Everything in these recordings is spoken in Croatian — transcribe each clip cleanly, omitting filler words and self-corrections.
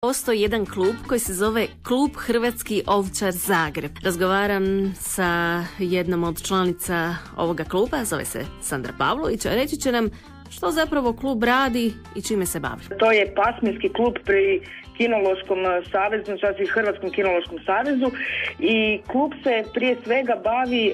Postoji jedan klub koji se zove Klub Hrvatski ovčar Zagreb. Razgovaram sa jednom od članica ovoga kluba, zove se Sandra Pavlović, a reći će nam što zapravo klub radi i čime se bavi. To je pasminski klub pri Kinološkom savezu, znači Hrvatskom kinološkom savezu, i klub se prije svega bavi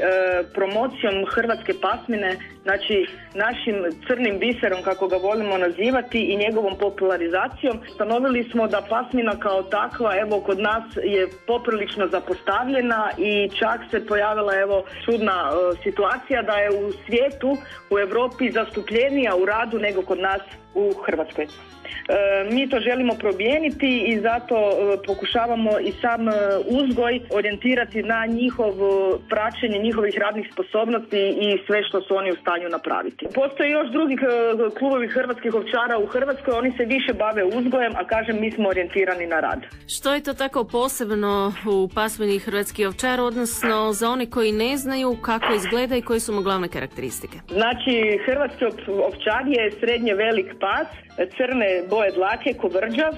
promocijom hrvatske pasmine, znači našim crnim biserom, kako ga volimo nazivati, i njegovom popularizacijom. Stanovili smo da pasmina kao takva, evo, kod nas je poprilično zapostavljena i čak se pojavila, evo, čudna situacija da je u svijetu, u Europi zastupljenija u radu nego kod nas u Hrvatskoj. Mi to želimo promijeniti i zato pokušavamo i sam uzgoj orijentirati na njihov praćenje njihovih radnih sposobnosti i sve što su oni u stanju napraviti. Postoje još drugi klubovi hrvatskih ovčara u Hrvatskoj, oni se više bave uzgojem, a kažem, mi smo orijentirani na rad. Što je to tako posebno u pasmini hrvatski ovčar, odnosno za one koji ne znaju kako izgleda i koje su mu glavne karakteristike? Znači, hrvatski ovčar je srednje velik pas, crne boje dlake, kovrđav.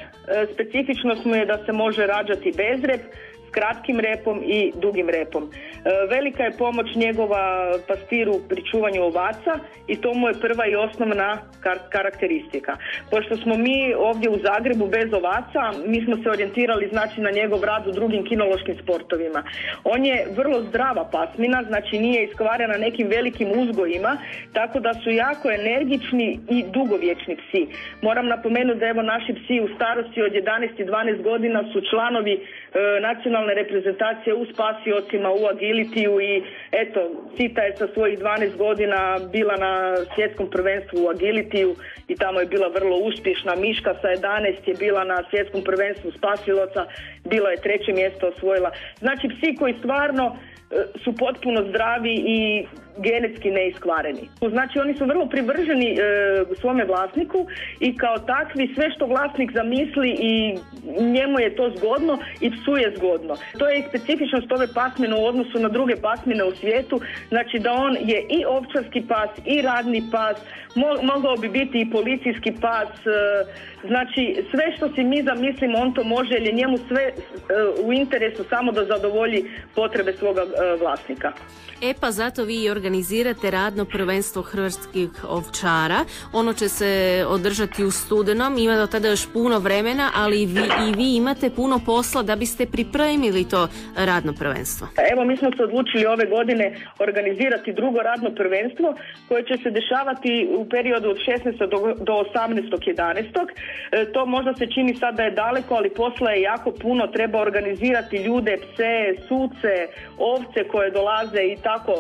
Specifičnost mu je da se može rađati bez rep, s kratkim repom i dugim repom. Velika je pomoć njegova pastiru pri čuvanju ovaca i to mu je prva i osnovna karakteristika. Pošto smo mi ovdje u Zagrebu bez ovaca, mi smo se orijentirali, znači, na njegov rad u drugim kinološkim sportovima. On je vrlo zdrava pasmina, znači nije iskvarena nekim velikim uzgojima, tako da su jako energični i dugovječni psi. Moram napomenuti da evo naši psi u starosti od 11 i 12 godina su članovi nacionalne reprezentacije u spasiocima, u agilitiju, i eto, Cita je sa svojih 12 godina bila na svjetskom prvenstvu u agilitiju i tamo je bila vrlo uspješna. Miška sa 11 je bila na svjetskom prvenstvu spasilaca, bila je 3. mjesto osvojila. Znači, psi koji stvarno su potpuno zdravi i genetski neiskvareni. Znači, oni su vrlo privrženi svome vlasniku i kao takvi sve što vlasnik zamisli i njemu je to zgodno i psu je zgodno. To je i specifičnost ove pasmine u odnosu na druge pasmine u svijetu, znači da on je i ovčarski pas i radni pas, mogao bi biti i policijski pas, znači sve što si mi zamislimo on to može, jer je njemu sve u interesu samo da zadovolji potrebe svoga vlasnika. E pa zato vi organizirate radno prvenstvo hrvatskih ovčara. Ono će se održati u studenom, ima do tada još puno vremena, ali i vi imate puno posla da biste pripremili to radno prvenstvo. Evo, mi smo se odlučili ove godine organizirati drugo radno prvenstvo koje će se dešavati u periodu od 16. do 18.11. To možda se čini sad da je daleko, ali posla je jako puno. Treba organizirati ljude, pse, suce, ovce koje dolaze i tako.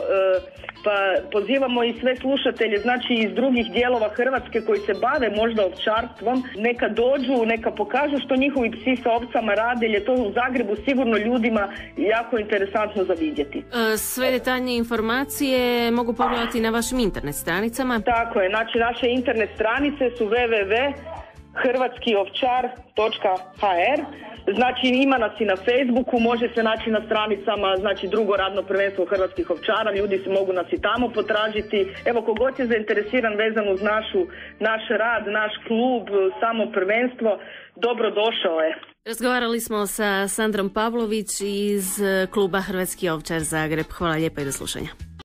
Pa pozivamo i sve slušatelje, znači iz drugih dijelova Hrvatske koji se bave možda ovčarstvom, neka dođu, neka pokažu što njihovi psi sa ovcama rade, jer je to u Zagrebu sigurno ljudima jako interesantno za vidjeti. Sve detaljne informacije mogu pogledati na vašim internet stranicama. Tako je, znači naše internet stranice su www.hrvatskiovčar.hr. Znači, ima nas i na Facebooku, može se naći na stranicama, znači drugo radno prvenstvo hrvatskih ovčara, ljudi se mogu nas i tamo potražiti. Evo, kogod je zainteresiran vezan uz naš rad, naš klub, samo prvenstvo, dobro došao je. Razgovarali smo sa Sandrom Pavlović iz kluba Hrvatski ovčar Zagreb. Hvala lijepo i do slušanja.